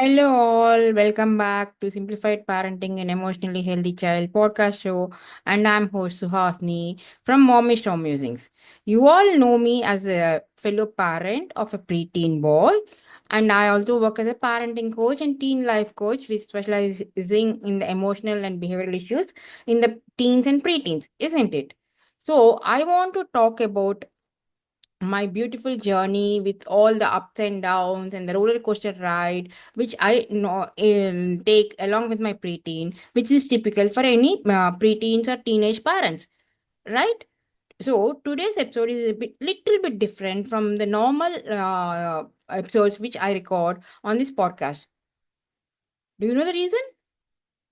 Hello, all. Welcome back to Simplified Parenting and Emotionally Healthy Child podcast show. And I'm host Suhasini from Mommy's Home Musings. You all know me as a fellow parent of a preteen boy. And I also work as a parenting coach and teen life coach, with specializing in the emotional and behavioral issues in the teens and preteens, isn't it? So, I want to talk about my beautiful journey with all the ups and downs and the roller coaster ride which I know take along with my preteen, which is typical for any preteens or teenage parents, right? So today's episode is a little bit different from the normal episodes which I record on this podcast. Do you know the reason?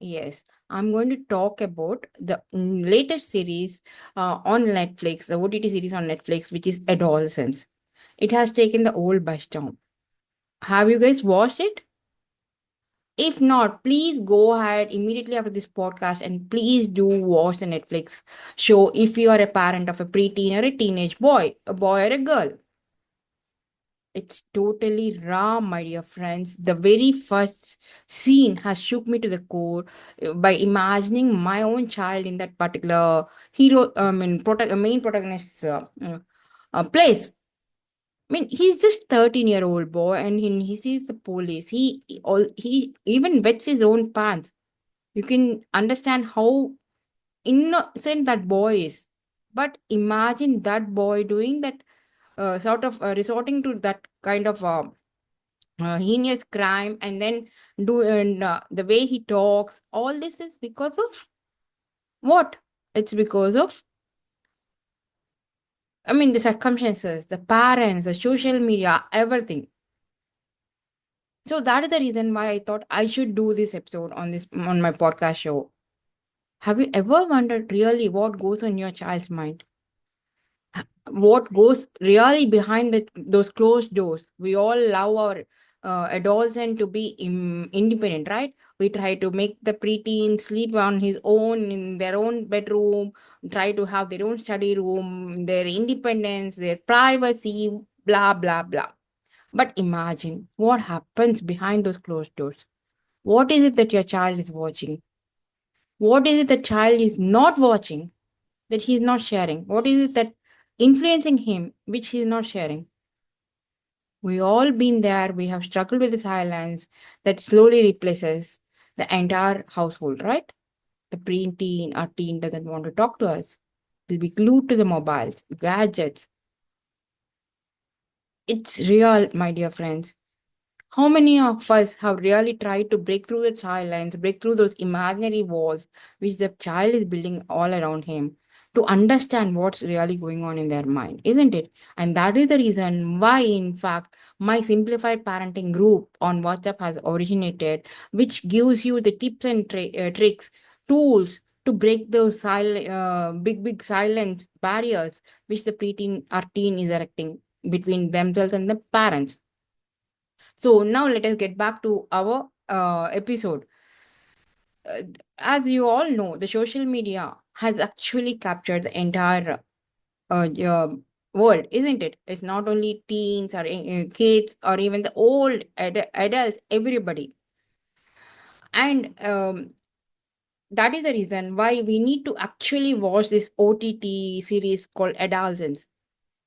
Yes, I'm going to talk about the latest series on Netflix, the OTT series on Netflix, which is Adolescence. It has taken the old by storm. Have you guys watched it? If not, please go ahead immediately after this podcast and please do watch the Netflix show if you are a parent of a preteen or a teenage boy, a boy or a girl. It's totally raw, my dear friends. The very first scene has shook me to the core by imagining my own child in that particular main protagonist's place. I mean, he's just 13-year-old boy, and he sees the police. He even wets his own pants. You can understand how innocent that boy is. But imagine that boy doing that sort of resorting to that kind of heinous crime, and then the way he talks. All this is because of what? It's because of, I mean, the circumstances, the parents, the social media, everything. So that is the reason why I thought I should do this episode on my podcast show. Have you ever wondered really what goes on your child's mind? What goes really behind those closed doors? We all love our adolescent to be independent, right? We try to make the preteen sleep on his own in their own bedroom, try to have their own study room, their independence, their privacy, blah blah blah. But imagine what happens behind those closed doors. What is it that your child is watching? What is it the child is not watching that he's not sharing? What is it that influencing him which he's not sharing? We all been there. We have struggled with the silence that slowly replaces the entire household, right? The preteen or teen doesn't want to talk to us. Will be glued to the mobiles, gadgets. It's real, my dear friends. How many of us have really tried to break through the silence, break through those imaginary walls which the child is building all around him to understand what's really going on in their mind, isn't it? And that is the reason why, in fact, my simplified parenting group on WhatsApp has originated, which gives you the tips and tricks, tools to break those big silence barriers which the preteen or teen is erecting between themselves and the parents. So now let us get back to our episode. Uh, as you all know, the social media has actually captured the entire world, isn't it? It's not only teens or kids or even the old adults, everybody. And that is the reason why we need to actually watch this OTT series called Adolescence.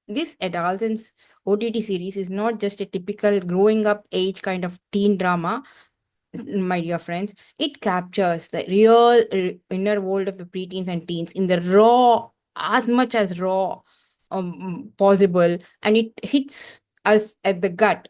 This Adolescence OTT series is not just a typical growing up age kind of teen drama, my dear friends. It captures the real inner world of the preteens and teens in the raw, as much as raw possible, and it hits us at the gut.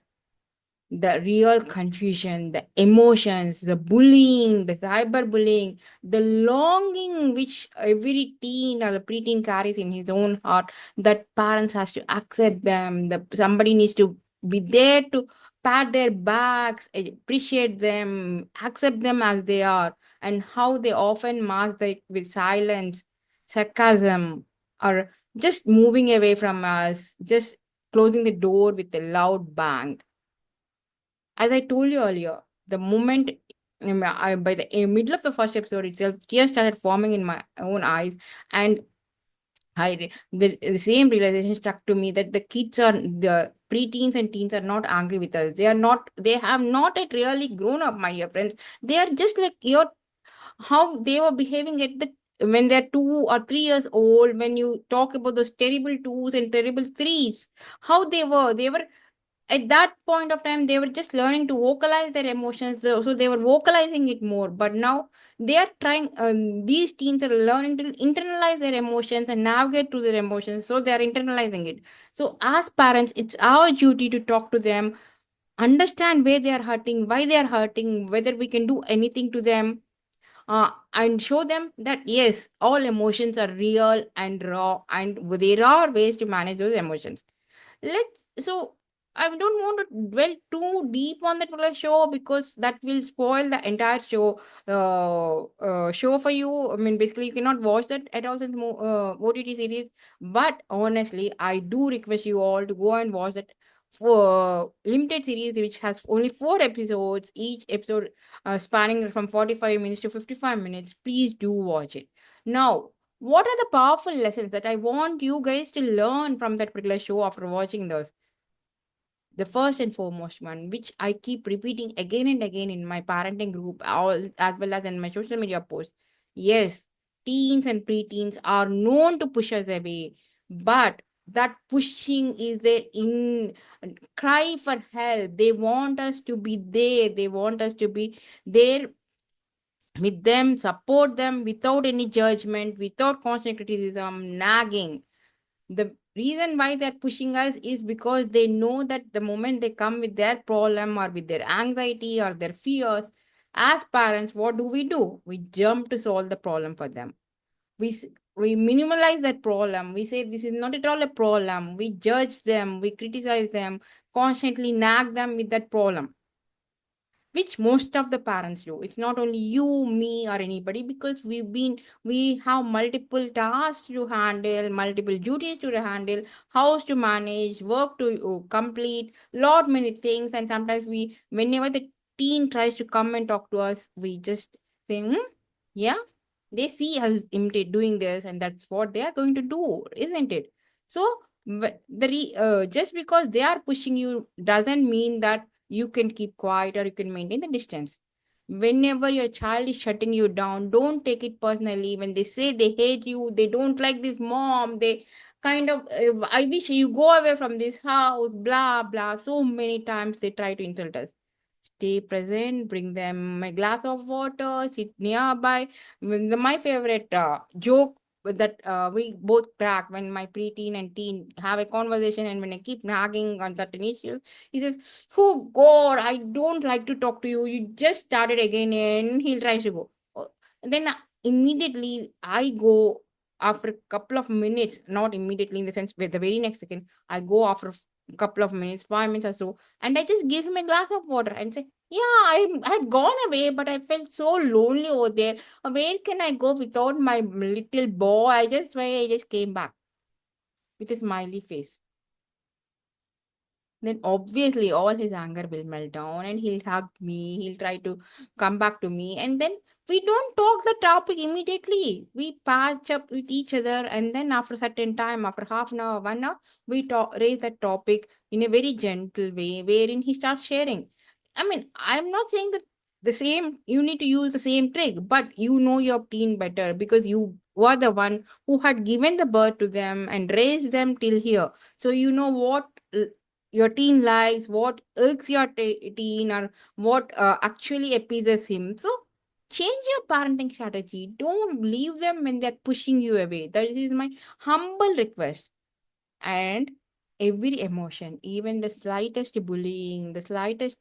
The real confusion, the emotions, the bullying, the cyberbullying, the longing which every teen or a preteen carries in his own heart, that parents has to accept them, that somebody needs to be there to pat their backs, appreciate them, accept them as they are, and how they often mask that with silence, sarcasm, or just moving away from us, just closing the door with a loud bang. As I told you earlier, the moment by the middle of the first episode itself, tears started forming in my own eyes, and the same realization stuck to me that the kids are the preteens and teens are not angry with us. They are not, they have not yet really grown up, my dear friends. They are just like your, how they were behaving at the, when they're 2 or 3 years old, when you talk about those terrible twos and terrible threes, how they were at that point of time, they were just learning to vocalize their emotions, so they were vocalizing it more. But now they are trying, these teens are learning to internalize their emotions and navigate through their emotions, so they are internalizing it. So as parents, it's our duty to talk to them, understand where they are hurting, why they are hurting, whether we can do anything to them, and show them that yes, all emotions are real and raw, and there are ways to manage those emotions. Let's, so I don't want to dwell too deep on that particular show, because that will spoil the entire show for you. I mean, basically, you cannot watch that Adolescence OTT series. But honestly, I do request you all to go and watch that for limited series, which has only 4 episodes, each episode spanning from 45 minutes to 55 minutes. Please do watch it. Now, what are the powerful lessons that I want you guys to learn from that particular show after watching those? The first and foremost one, which I keep repeating again and again in my parenting group, all, as well as in my social media posts. Yes, teens and preteens are known to push us away, but that pushing is their in cry for help. They want us to be there. They want us to be there with them, support them without any judgment, without constant criticism, nagging. The reason why they're pushing us is because they know that the moment they come with their problem or with their anxiety or their fears, as parents, what do? We jump to solve the problem for them. We s- we minimalize that problem. We say this is not at all a problem. We judge them, we criticize them, constantly nag them with that problem, which most of the parents do. It's not only you, me, or anybody, because we have multiple tasks to handle, multiple duties to handle, house to manage, work to complete, lot many things. And sometimes we, whenever the teen tries to come and talk to us, we just say, yeah, they see us imitate doing this, and that's what they are going to do, isn't it? So just because they are pushing you doesn't mean that you can keep quiet or you can maintain the distance. Whenever your child is shutting you down, don't take it personally. When they say they hate you, they don't like this mom, they kind of, I wish you go away from this house, blah blah. So many times they try to insult us. Stay present, bring them a glass of water, sit nearby. My favorite joke that we both crack when my preteen and teen have a conversation, and when I keep nagging on certain issues, he says, oh God, I don't like to talk to you. You just started again, and he'll try to go. Oh, then immediately I go after a couple of minutes, not immediately in the sense with the very next second, I go after a couple of minutes, 5 minutes or so, and I just give him a glass of water and say, yeah, I had gone away, but I felt so lonely over there. Where can I go without my little boy? I just came back with a smiley face. Then obviously all his anger will melt down, and he'll hug me. He'll try to come back to me. And then we don't talk the topic immediately. We patch up with each other. And then after a certain time, after half an hour, 1 hour, we raise that topic in a very gentle way, wherein he starts sharing. I mean, I'm not saying that the same, you need to use the same trick, but you know your teen better, because you were the one who had given the birth to them and raised them till here. So you know what your teen likes, what irks your teen, or what actually appeases him. So change your parenting strategy. Don't leave them when they're pushing you away. That is my humble request. And every emotion, even the slightest bullying, the slightest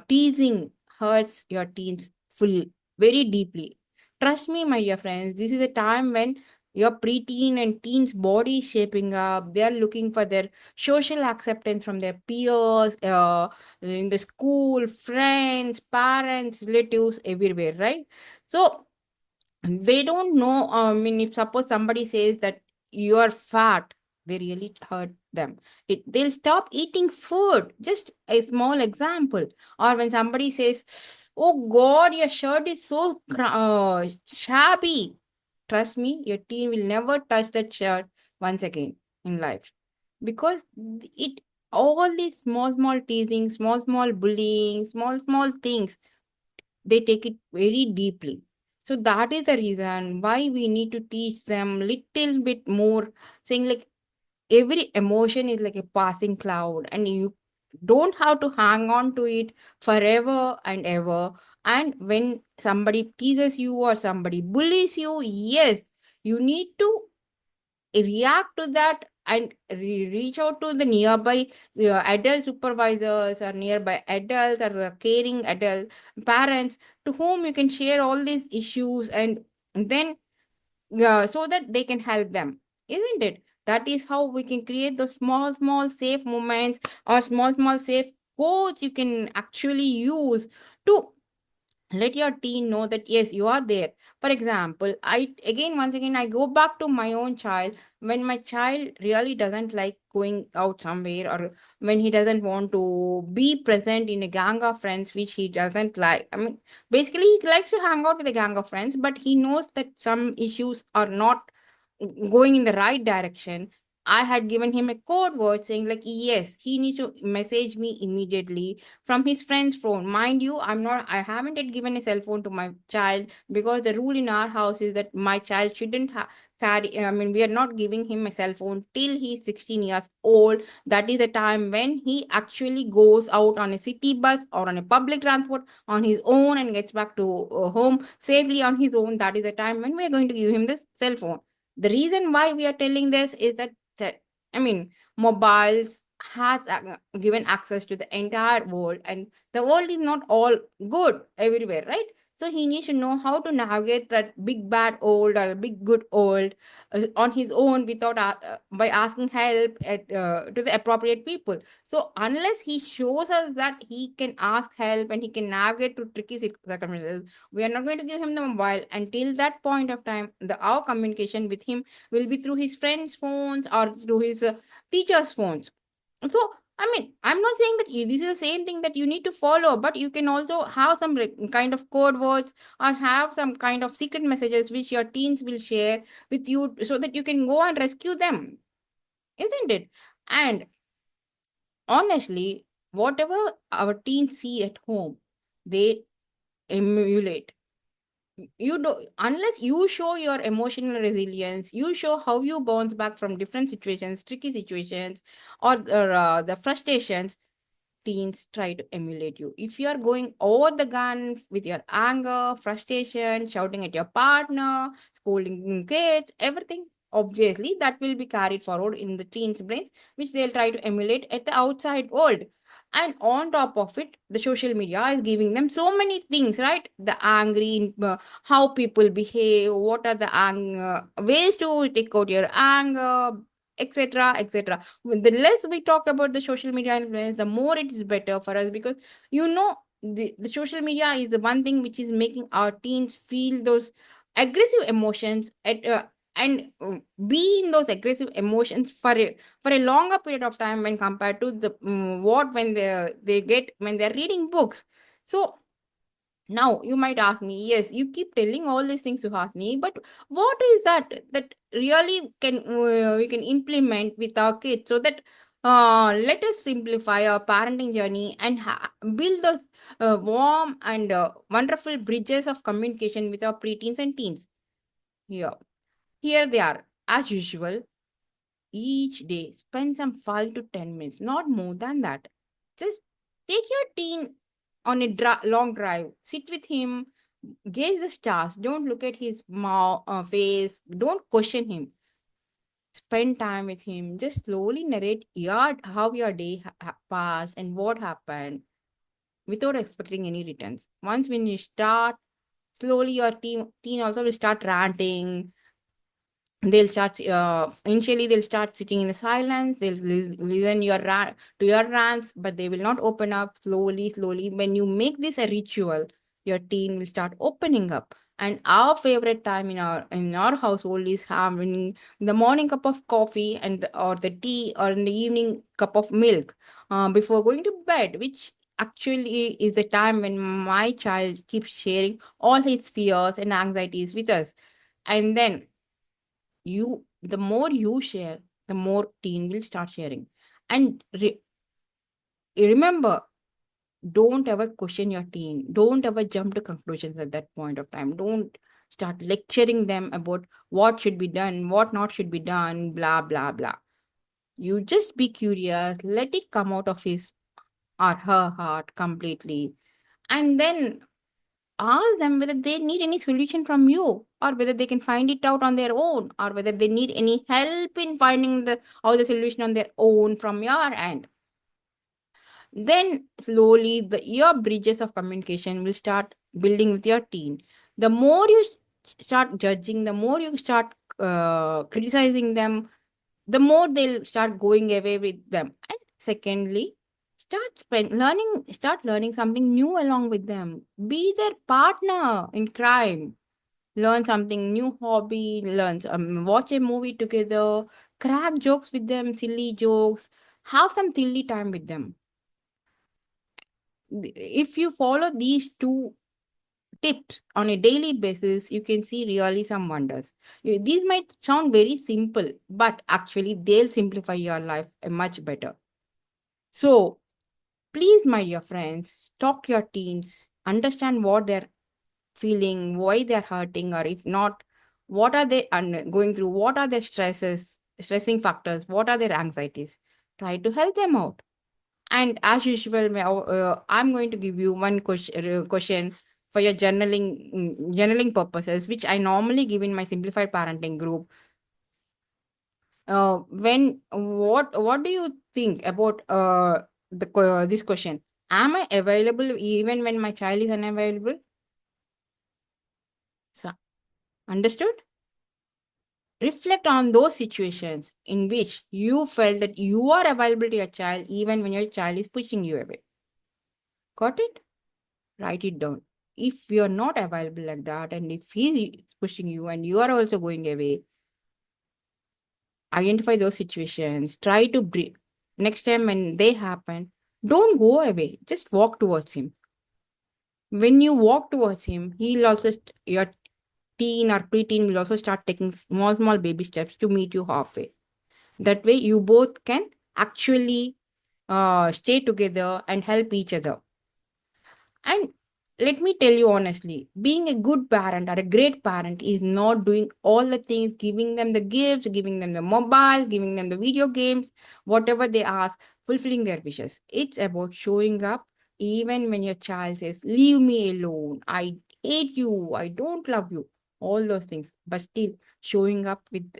teasing, hurts your teens full, very deeply. Trust me, my dear friends, this is a time when your preteen and teens body is shaping up. They are looking for their social acceptance from their peers, in the school, friends, parents, relatives, everywhere, right? So they don't know. I mean, if suppose somebody says that you are fat, they really hurt them. They'll stop eating food. Just a small example. Or when somebody says, oh God, your shirt is so shabby, trust me, your teen will never touch that shirt once again in life. because it all these small teasing, small bullying, small things, they take it very deeply. So that is the reason why we need to teach them little bit more, saying like every emotion is like a passing cloud, and you don't have to hang on to it forever and ever. And when somebody teases you or somebody bullies you, yes, you need to react to that and reach out to the nearby adult supervisors or nearby adults or caring adult parents to whom you can share all these issues, and then so that they can help them, isn't it? That is how we can create those small safe moments, or small safe quotes you can actually use to let your teen know that yes, you are there. For example, once again I go back to my own child. When my child really doesn't like going out somewhere, or when he doesn't want to be present in a gang of friends which he doesn't like, I mean, basically he likes to hang out with a gang of friends, but he knows that some issues are not going in the right direction. I had given him a code word saying like yes, he needs to message me immediately from his friend's phone. Mind you, I haven't yet given a cell phone to my child, because the rule in our house is that my child shouldn't carry, I mean, we are not giving him a cell phone till he's 16 years old. That is the time when he actually goes out on a city bus or on a public transport on his own and gets back to home safely on his own. That is the time when we are going to give him this cell phone. The reason why we are telling this is that, I mean, mobiles has given access to the entire world, and the world is not all good everywhere, right? So he needs to know how to navigate that big bad old or big good old on his own, without by asking help to the appropriate people. So unless he shows us that he can ask help and he can navigate to tricky circumstances, we are not going to give him the mobile. Until that point of time, our communication with him will be through his friends phones or through his teachers phones. So I mean, I'm not saying that this is the same thing that you need to follow, but you can also have some kind of code words, or have some kind of secret messages which your teens will share with you, so that you can go and rescue them, isn't it? And honestly, whatever our teens see at home, they emulate. You do, unless you show your emotional resilience, you show how you bounce back from different situations, tricky situations, or the frustrations, teens try to emulate you. If you are going over the gun with your anger, frustration, shouting at your partner, scolding kids, everything, obviously that will be carried forward in the teens' brains, which they'll try to emulate at the outside world. And on top of it, the social media is giving them so many things, right? The angry, how people behave, what are the ways to take out your anger, etc., etc. The less we talk about the social media influence, the more it is better for us, because the social media is the one thing which is making our teens feel those aggressive emotions and be in those aggressive emotions for a longer period of time when compared to the what when they get when they're reading books. So now you might ask me, yes, you keep telling all these things, Suhasini, but what is that really can we can implement with our kids, so that let us simplify our parenting journey and build those warm and wonderful bridges of communication with our preteens and teens. Here they are, as usual. Each day, spend some 5 to 10 minutes, not more than that. Just take your teen on a long drive, sit with him, gaze the stars, don't look at his face, don't question him. Spend time with him, just slowly narrate how your day passed and what happened, without expecting any returns. Once when you start, slowly your teen also will start ranting. They'll start initially they'll start sitting in the silence, they'll listen to your rants, but they will not open up. Slowly, when you make this a ritual, your teen will start opening up. And our favorite time in our household is having the morning cup of coffee or the tea, or in the evening cup of milk before going to bed, which actually is the time when my child keeps sharing all his fears and anxieties with us. And then the more you share, the more teen will start sharing. And remember, don't ever question your teen. Don't ever jump to conclusions at that point of time. Don't start lecturing them about what should be done, what not should be done, blah, blah, blah. You just be curious, let it come out of his or her heart completely, and then ask them whether they need any solution from you, or whether they can find it out on their own, or whether they need any help in finding the all the solution on their own from your end. Then slowly the your bridges of communication will start building with your teen. The more you start judging, the more you start criticizing them, the more they'll start going away with them. And secondly, start learning something new along with them. Be their partner in crime. Learn something new hobby, watch a movie together, crack jokes with them, silly jokes, have some silly time with them. If you follow these two tips on a daily basis, you can see really some wonders. These might sound very simple, but actually they'll simplify your life much better. So, please, my dear friends, talk to your teens, understand what they're feeling, why they're hurting, or if not, what are they going through, what are their stressing factors, what are their anxieties. Try to help them out. And as usual, I'm going to give you one question for your journaling purposes, which I normally give in my simplified parenting group. When what do you think about this question? Am I available even when my child is unavailable? So, understood? Reflect on those situations in which you felt that you are available to your child even when your child is pushing you away. Got it? Write it down. If you're not available like that, and if he's pushing you and you are also going away, identify those situations. Try to breathe. Next time when they happen, don't go away. Just walk towards him. When you walk towards him, he'll also, your teen or preteen will also start taking small, small baby steps to meet you halfway. That way, you both can actually stay together and help each other. And let me tell you honestly, being a good parent or a great parent is not doing all the things, giving them the gifts, giving them the mobile, giving them the video games, whatever they ask, fulfilling their wishes. It's about showing up even when your child says, "Leave me alone, I hate you, I don't love you," all those things, but still showing up with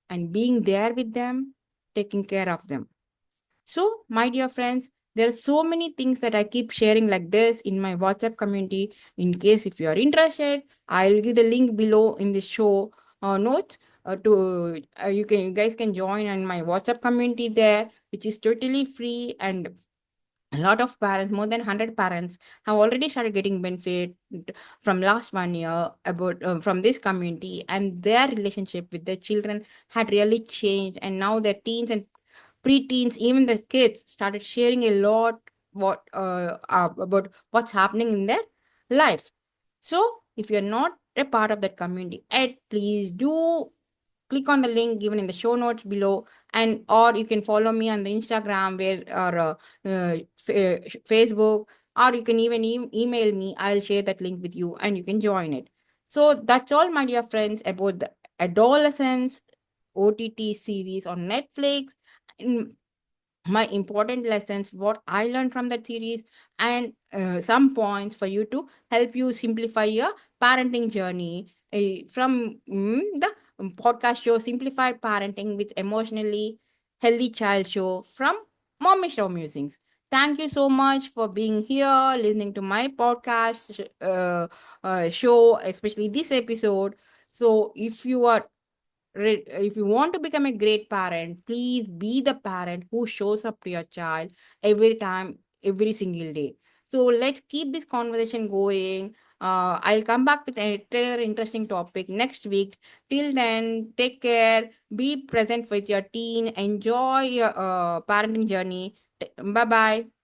and being there with them, taking care of them. So, my dear friends, there are so many things that I keep sharing like this in my WhatsApp community. In case if you are interested, I'll give the link below in the show notes. To you guys can join on my WhatsApp community there, which is totally free, and a lot of parents, more than 100 parents, have already started getting benefit from last 1 year about from this community, and their relationship with their children had really changed, and now their teens and preteens, even the kids, started sharing a lot about what's happening in their life. So, if you're not a part of that community yet, please do click on the link given in the show notes below, and or you can follow me on the Instagram where or Facebook, or you can even email me. I'll share that link with you and you can join it. So that's all, my dear friends, about the Adolescence OTT series on Netflix. My important lessons, what I learned from that series, and some points for you to help you simplify your parenting journey from the podcast show Simplified Parenting with Emotionally Healthy Child show from Mommy Show Musings. Thank you so much for being here, listening to my podcast show, especially this episode. So, if you want to become a great parent, please be the parent who shows up to your child every time, every single day. So let's keep this conversation going. I'll come back with another interesting topic next week. Till then, take care, be present with your teen, enjoy your parenting journey. Bye bye.